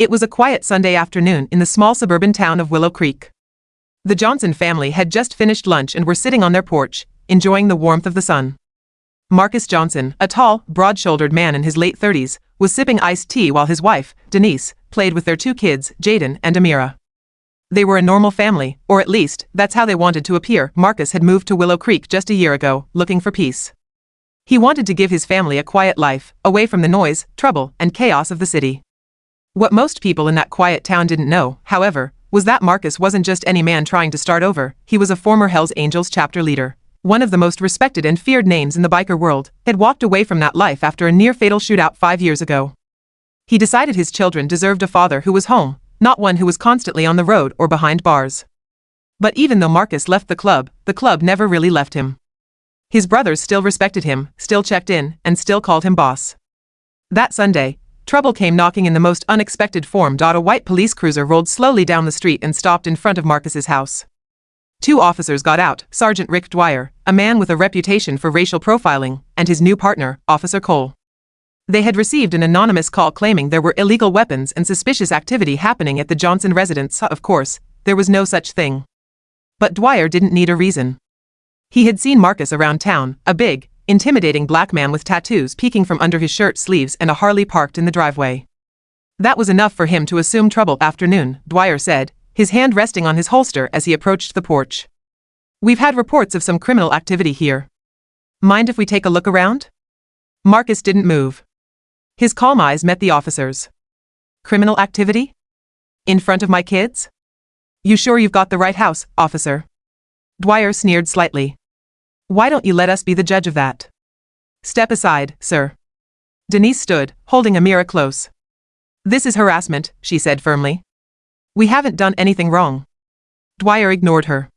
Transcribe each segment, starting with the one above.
It was a quiet Sunday afternoon in the small suburban town of Willow Creek. The Johnson family had just finished lunch and were sitting on their porch, enjoying the warmth of the sun. Marcus Johnson, a tall, broad-shouldered man in his late 30s, was sipping iced tea while his wife, Denise, played with their two kids, Jaden and Amira. They were a normal family, or at least, that's how they wanted to appear. Marcus had moved to Willow Creek just a year ago, looking for peace. He wanted to give his family a quiet life, away from the noise, trouble, and chaos of the city. What most people in that quiet town didn't know, however, was that Marcus wasn't just any man trying to start over. He was a former Hells Angels chapter leader. One of the most respected and feared names in the biker world, had walked away from that life after a near-fatal shootout 5 years ago. He decided his children deserved a father who was home, not one who was constantly on the road or behind bars. But even though Marcus left the club never really left him. His brothers still respected him, still checked in, and still called him boss. That Sunday, trouble came knocking in the most unexpected form. A white police cruiser rolled slowly down the street and stopped in front of Marcus's house. Two officers got out, Sergeant Rick Dwyer, a man with a reputation for racial profiling, and his new partner, Officer Cole. They had received an anonymous call claiming there were illegal weapons and suspicious activity happening at the Johnson residence. Of course, there was no such thing. But Dwyer didn't need a reason. He had seen Marcus around town, a big, intimidating black man with tattoos peeking from under his shirt sleeves and a Harley parked in the driveway. That was enough for him to assume trouble. Afternoon, Dwyer said, his hand resting on his holster as he approached the porch. We've had reports of some criminal activity here. Mind if we take a look around? Marcus didn't move. His calm eyes met the officers. Criminal activity? In front of my kids? You sure you've got the right house, officer? Dwyer sneered slightly. Why don't you let us be the judge of that? Step aside, sir. Denise stood, holding Amira close. This is harassment, she said firmly. We haven't done anything wrong. Dwyer ignored her.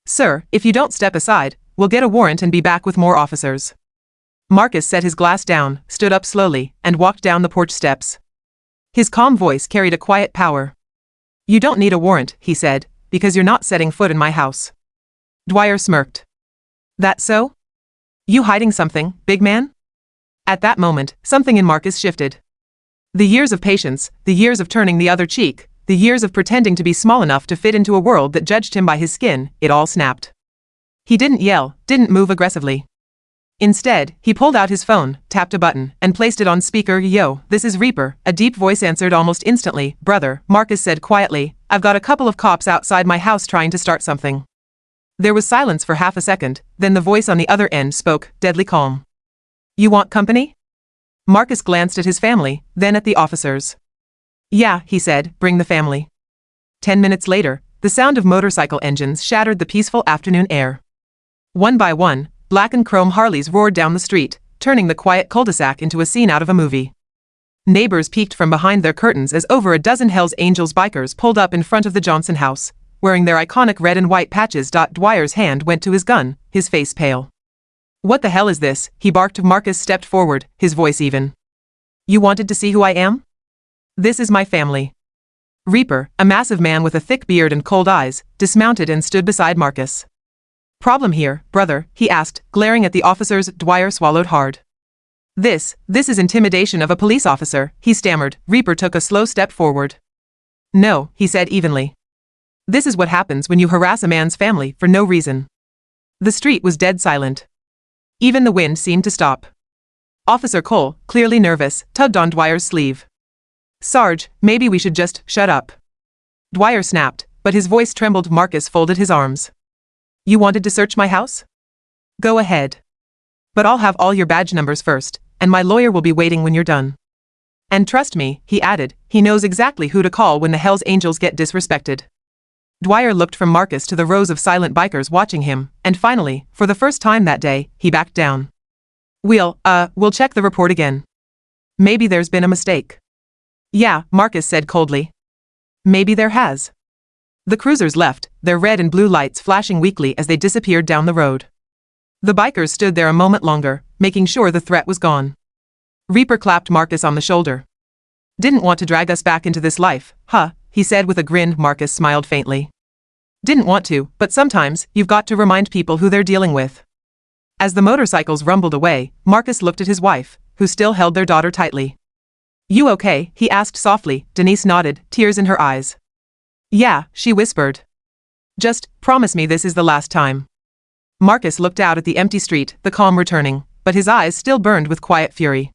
Sir, if you don't step aside, we'll get a warrant and be back with more officers. Marcus set his glass down, stood up slowly, and walked down the porch steps. His calm voice carried a quiet power. You don't need a warrant, he said, because you're not setting foot in my house. Dwyer smirked. That so? You hiding something, big man? At that moment, something in Marcus shifted. The years of patience, the years of turning the other cheek, the years of pretending to be small enough to fit into a world that judged him by his skin, it all snapped. He didn't yell, didn't move aggressively. Instead, he pulled out his phone, tapped a button, and placed it on speaker. Yo, this is Reaper, a deep voice answered almost instantly. Brother, Marcus said quietly, I've got a couple of cops outside my house trying to start something. There was silence for half a second, then the voice on the other end spoke, deadly calm. You want company? Marcus glanced at his family, then at the officers. Yeah, he said, bring the family. 10 minutes later, the sound of motorcycle engines shattered the peaceful afternoon air. One by one, black and chrome Harleys roared down the street, turning the quiet cul-de-sac into a scene out of a movie. Neighbors peeked from behind their curtains as over a dozen Hells Angels bikers pulled up in front of the Johnson house, wearing their iconic red and white patches. Dwyer's hand went to his gun, his face pale. What the hell is this? He barked. Marcus stepped forward, his voice even. You wanted to see who I am? This is my family. Reaper, a massive man with a thick beard and cold eyes, dismounted and stood beside Marcus. Problem here, brother? He asked, glaring at the officers. Dwyer swallowed hard. This is intimidation of a police officer, he stammered. Reaper took a slow step forward. No, he said evenly. This is what happens when you harass a man's family for no reason. The street was dead silent. Even the wind seemed to stop. Officer Cole, clearly nervous, tugged on Dwyer's sleeve. Sarge, maybe we should just shut up. Dwyer snapped, but his voice trembled. Marcus folded his arms. You wanted to search my house? Go ahead. But I'll have all your badge numbers first, and my lawyer will be waiting when you're done. And trust me, he added, he knows exactly who to call when the Hells Angels get disrespected. Dwyer looked from Marcus to the rows of silent bikers watching him, and finally, for the first time that day, he backed down. We'll check the report again. Maybe there's been a mistake. Yeah, Marcus said coldly. Maybe there has. The cruisers left, their red and blue lights flashing weakly as they disappeared down the road. The bikers stood there a moment longer, making sure the threat was gone. Reaper clapped Marcus on the shoulder. Didn't want to drag us back into this life, huh? He said with a grin. Marcus smiled faintly. Didn't want to, but sometimes, you've got to remind people who they're dealing with. As the motorcycles rumbled away, Marcus looked at his wife, who still held their daughter tightly. You okay? He asked softly. Denise nodded, tears in her eyes. Yeah, she whispered. Just, promise me this is the last time. Marcus looked out at the empty street, the calm returning, but his eyes still burned with quiet fury.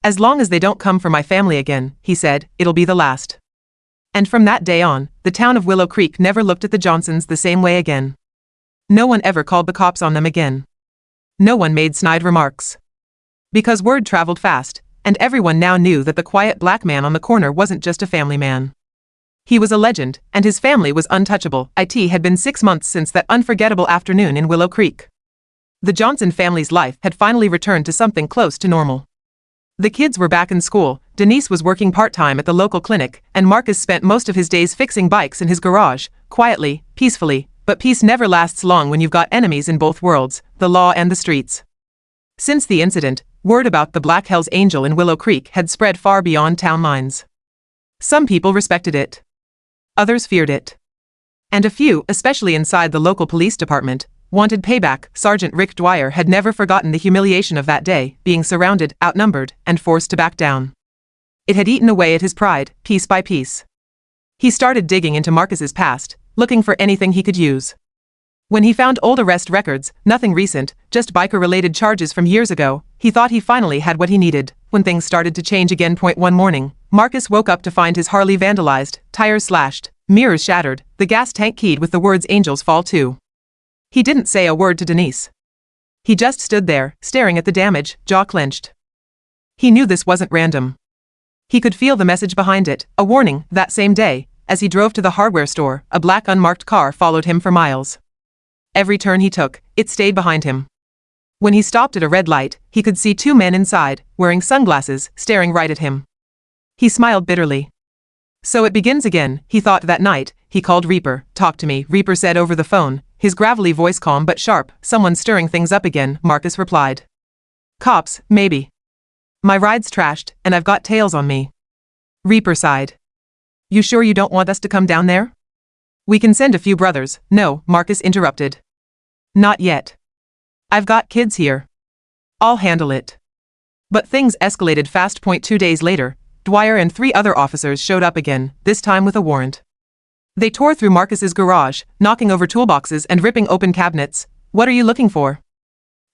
As long as they don't come for my family again, he said, it'll be the last. And from that day on, the town of Willow Creek never looked at the Johnsons the same way again. No one ever called the cops on them again. No one made snide remarks. Because word traveled fast, and everyone now knew that the quiet black man on the corner wasn't just a family man. He was a legend, and his family was untouchable. It had been 6 months since that unforgettable afternoon in Willow Creek. The Johnson family's life had finally returned to something close to normal. The kids were back in school, Denise was working part-time at the local clinic, and Marcus spent most of his days fixing bikes in his garage, quietly, peacefully, but peace never lasts long when you've got enemies in both worlds, the law and the streets. Since the incident, word about the Black Hells Angel in Willow Creek had spread far beyond town lines. Some people respected it. Others feared it. And a few, especially inside the local police department, wanted payback. Sergeant Rick Dwyer had never forgotten the humiliation of that day, being surrounded, outnumbered, and forced to back down. It had eaten away at his pride, piece by piece. He started digging into Marcus's past, looking for anything he could use. When he found old arrest records, nothing recent, just biker-related charges from years ago, he thought he finally had what he needed. When things started to change again. One morning, Marcus woke up to find his Harley vandalized, tires slashed, mirrors shattered, the gas tank keyed with the words "Angels Fall Too." He didn't say a word to Denise. He just stood there, staring at the damage, jaw clenched. He knew this wasn't random. He could feel the message behind it, a warning. That same day, as he drove to the hardware store, a black unmarked car followed him for miles. Every turn he took, it stayed behind him. When he stopped at a red light, he could see 2 men inside, wearing sunglasses, staring right at him. He smiled bitterly. So it begins again, he thought that night. He called Reaper. Talk to me, Reaper said over the phone, his gravelly voice calm but sharp. Someone stirring things up again, Marcus replied. Cops, maybe. My ride's trashed, and I've got tails on me. Reaper sighed. You sure you don't want us to come down there? We can send a few brothers. No, Marcus interrupted. Not yet. I've got kids here. I'll handle it. But things escalated fast. 2 days later, Dwyer and 3 other officers showed up again, this time with a warrant. They tore through Marcus's garage, knocking over toolboxes and ripping open cabinets. What are you looking for?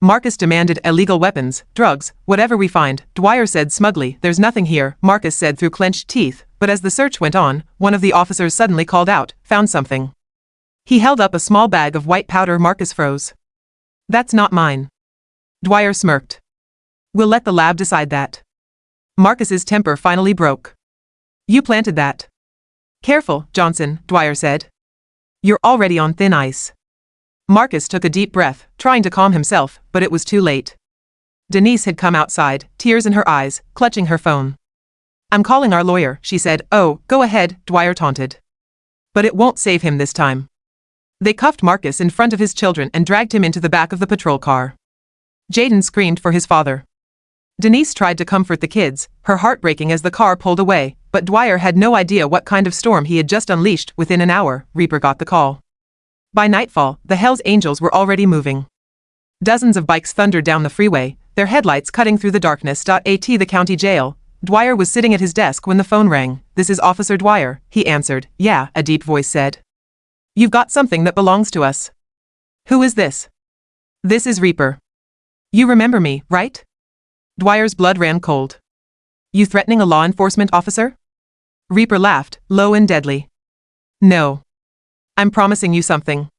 Marcus demanded. Illegal weapons, drugs, whatever we find, Dwyer said smugly. There's nothing here, Marcus said through clenched teeth, but as the search went on, one of the officers suddenly called out, found something. He held up a small bag of white powder. Marcus froze. That's not mine. Dwyer smirked. We'll let the lab decide that. Marcus's temper finally broke. You planted that. Careful, Johnson, Dwyer said. You're already on thin ice. Marcus took a deep breath, trying to calm himself, but it was too late. Denise had come outside, tears in her eyes, clutching her phone. I'm calling our lawyer, she said. Oh, go ahead, Dwyer taunted. But it won't save him this time. They cuffed Marcus in front of his children and dragged him into the back of the patrol car. Jaden screamed for his father. Denise tried to comfort the kids, her heart breaking as the car pulled away, but Dwyer had no idea what kind of storm he had just unleashed. Within an hour, Reaper got the call. By nightfall, the Hells Angels were already moving. Dozens of bikes thundered down the freeway, their headlights cutting through the darkness. At the county jail, Dwyer was sitting at his desk when the phone rang. This is Officer Dwyer, he answered. Yeah, a deep voice said. You've got something that belongs to us. Who is this? This is Reaper. You remember me, right? Dwyer's blood ran cold. You threatening a law enforcement officer? Reaper laughed, low and deadly. No. I'm promising you something.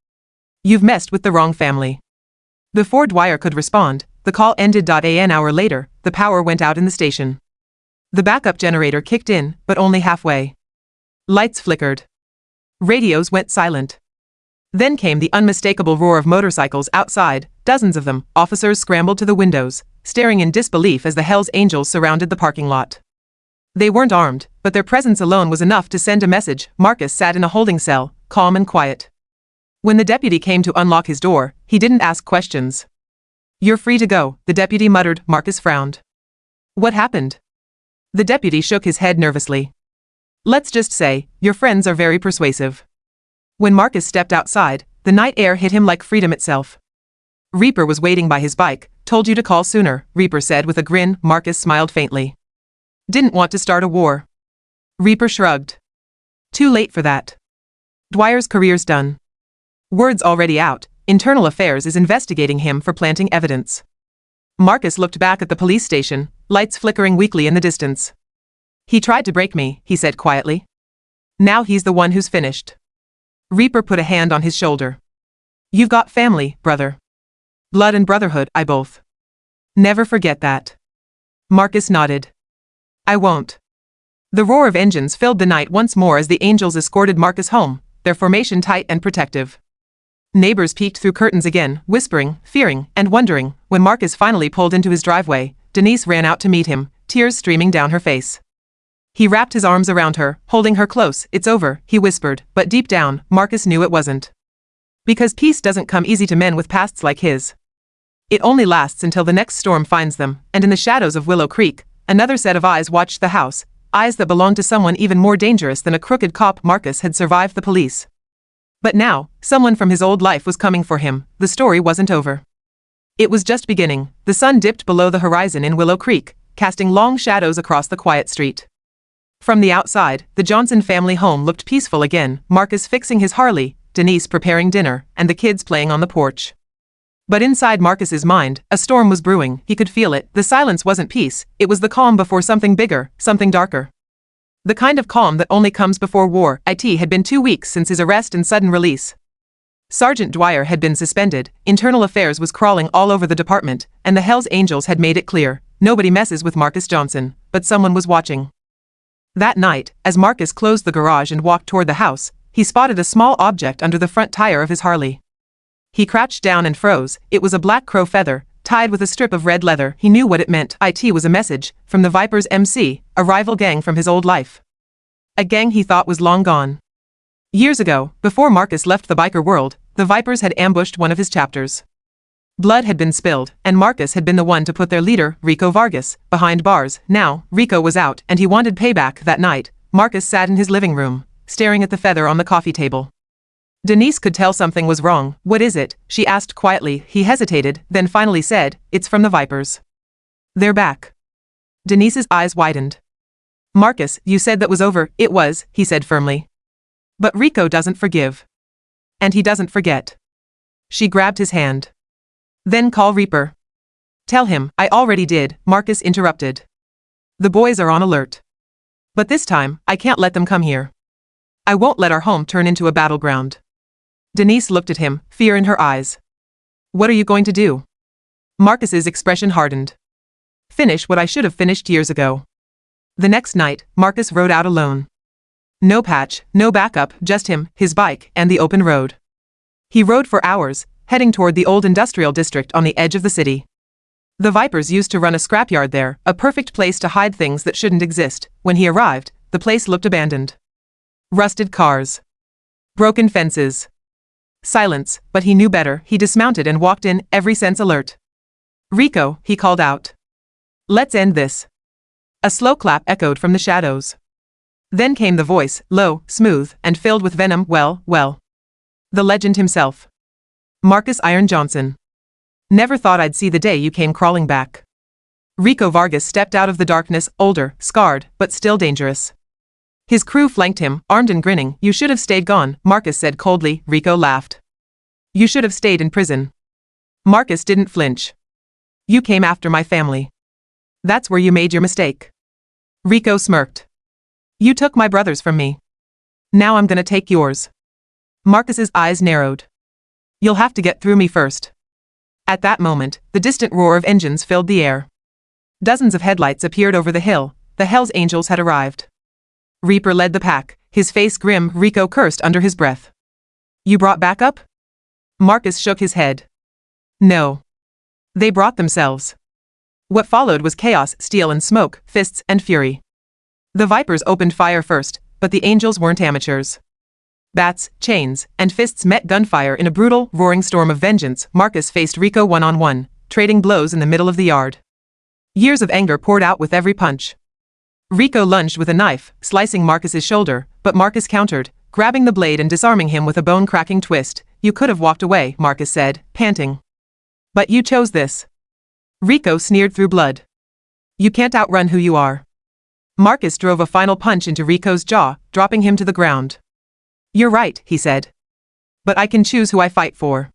You've messed with the wrong family. Before Dwyer could respond, the call ended. An hour later, the power went out in the station. The backup generator kicked in, but only halfway. Lights flickered. Radios went silent. Then came the unmistakable roar of motorcycles outside, dozens of them. Officers scrambled to the windows, staring in disbelief as the Hells Angels surrounded the parking lot. They weren't armed, but their presence alone was enough to send a message. Marcus sat in a holding cell, calm and quiet. When the deputy came to unlock his door, he didn't ask questions. You're free to go, the deputy muttered. Marcus frowned. What happened? The deputy shook his head nervously. Let's just say, your friends are very persuasive. When Marcus stepped outside, the night air hit him like freedom itself. Reaper was waiting by his bike. Told you to call sooner, Reaper said with a grin. Marcus smiled faintly. Didn't want to start a war. Reaper shrugged. Too late for that. Dwyer's career's done. Word's already out, Internal Affairs is investigating him for planting evidence. Marcus looked back at the police station, lights flickering weakly in the distance. He tried to break me, he said quietly. Now he's the one who's finished. Reaper put a hand on his shoulder. You've got family, brother. Blood and brotherhood, I both. Never forget that. Marcus nodded. I won't. The roar of engines filled the night once more as the Angels escorted Marcus home, their formation tight and protective. Neighbors peeked through curtains again, whispering, fearing, and wondering. When Marcus finally pulled into his driveway, Denise ran out to meet him, tears streaming down her face. He wrapped his arms around her, holding her close. It's over, he whispered, but deep down, Marcus knew it wasn't. Because peace doesn't come easy to men with pasts like his. It only lasts until the next storm finds them, and in the shadows of Willow Creek, another set of eyes watched the house, eyes that belonged to someone even more dangerous than a crooked cop. Marcus had survived the police. But now, someone from his old life was coming for him. The story wasn't over. It was just beginning. The sun dipped below the horizon in Willow Creek, casting long shadows across the quiet street. From the outside, the Johnson family home looked peaceful again, Marcus fixing his Harley, Denise preparing dinner, and the kids playing on the porch. But inside Marcus's mind, a storm was brewing. He could feel it. The silence wasn't peace, it was the calm before something bigger, something darker. The kind of calm that only comes before war. It had been 2 weeks since his arrest and sudden release. Sergeant Dwyer had been suspended, Internal Affairs was crawling all over the department, and the Hells Angels had made it clear, nobody messes with Marcus Johnson, but someone was watching. That night, as Marcus closed the garage and walked toward the house, he spotted a small object under the front tire of his Harley. He crouched down and froze. It was a black crow feather, tied with a strip of red leather. He knew what it meant. It was a message from the Vipers MC, a rival gang from his old life. A gang he thought was long gone. Years ago, before Marcus left the biker world, the Vipers had ambushed one of his chapters. Blood had been spilled, and Marcus had been the one to put their leader, Rico Vargas, behind bars. Now, Rico was out, and he wanted payback. That night, Marcus sat in his living room, staring at the feather on the coffee table. Denise could tell something was wrong. What is it? She asked quietly. He hesitated, then finally said, it's from the Vipers. They're back. Denise's eyes widened. Marcus, you said that was over. It was, he said firmly. But Rico doesn't forgive. And he doesn't forget. She grabbed his hand. Then call Reaper. Tell him. I already did, Marcus interrupted. The boys are on alert. But this time, I can't let them come here. I won't let our home turn into a battleground. Denise looked at him, fear in her eyes. What are you going to do? Marcus's expression hardened. Finish what I should have finished years ago. The next night, Marcus rode out alone. No patch, no backup, just him, his bike, and the open road. He rode for hours, heading toward the old industrial district on the edge of the city. The Vipers used to run a scrapyard there, a perfect place to hide things that shouldn't exist. When he arrived, the place looked abandoned. Rusted cars. Broken fences. Silence, but he knew better. He dismounted and walked in, every sense alert. Rico, he called out. Let's end this. A slow clap echoed from the shadows. Then came the voice, low, smooth, and filled with venom. Well. The legend himself. Marcus Iron Johnson. Never thought I'd see the day you came crawling back. Rico Vargas stepped out of the darkness, older, scarred, but still dangerous. His crew flanked him, armed and grinning. You should have stayed gone, Marcus said coldly. Rico laughed. You should have stayed in prison. Marcus didn't flinch. You came after my family. That's where you made your mistake. Rico smirked. You took my brothers from me. Now I'm gonna take yours. Marcus's eyes narrowed. You'll have to get through me first. At that moment, the distant roar of engines filled the air. Dozens of headlights appeared over the hill. The Hells Angels had arrived. Reaper led the pack, his face grim. Rico cursed under his breath. You brought backup? Marcus shook his head. No. They brought themselves. What followed was chaos, steel and smoke, fists and fury. The Vipers opened fire first, but the Angels weren't amateurs. Bats, chains, and fists met gunfire in a brutal, roaring storm of vengeance. Marcus faced Rico one-on-one, trading blows in the middle of the yard. Years of anger poured out with every punch. Rico lunged with a knife, slicing Marcus's shoulder, but Marcus countered, grabbing the blade and disarming him with a bone-cracking twist. You could have walked away, Marcus said, panting. But you chose this. Rico sneered through blood. You can't outrun who you are. Marcus drove a final punch into Rico's jaw, dropping him to the ground. "You're right," he said. "But I can choose who I fight for."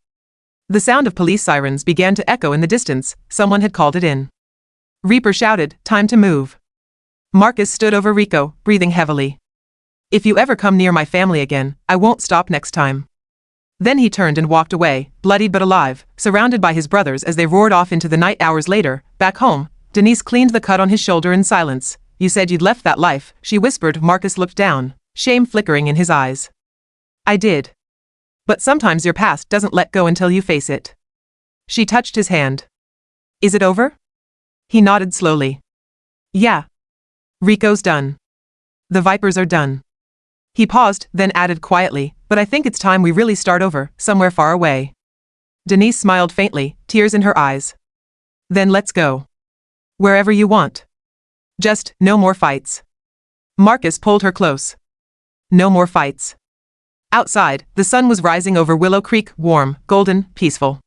The sound of police sirens began to echo in the distance. Someone had called it in. Reaper shouted, "Time to move." Marcus stood over Rico, breathing heavily. "If you ever come near my family again, I won't stop next time." Then he turned and walked away, bloodied but alive, surrounded by his brothers as they roared off into the night. Hours later, back home, Denise cleaned the cut on his shoulder in silence. "You said you'd left that life," she whispered. Marcus looked down, shame flickering in his eyes. "I did. But sometimes your past doesn't let go until you face it." She touched his hand. "Is it over?" He nodded slowly. "Yeah. Rico's done. The Vipers are done." He paused, then added quietly, "But I think it's time we really start over, somewhere far away." Denise smiled faintly, tears in her eyes. "Then let's go. Wherever you want. Just, no more fights." Marcus pulled her close. No more fights. Outside, the sun was rising over Willow Creek, warm, golden, peaceful.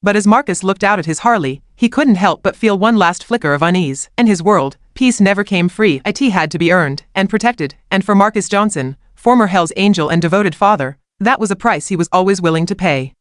But as Marcus looked out at his Harley, he couldn't help but feel one last flicker of unease. In his world, peace never came free. It had to be earned and protected, and for Marcus Johnson, former Hell's Angel and devoted father, that was a price he was always willing to pay.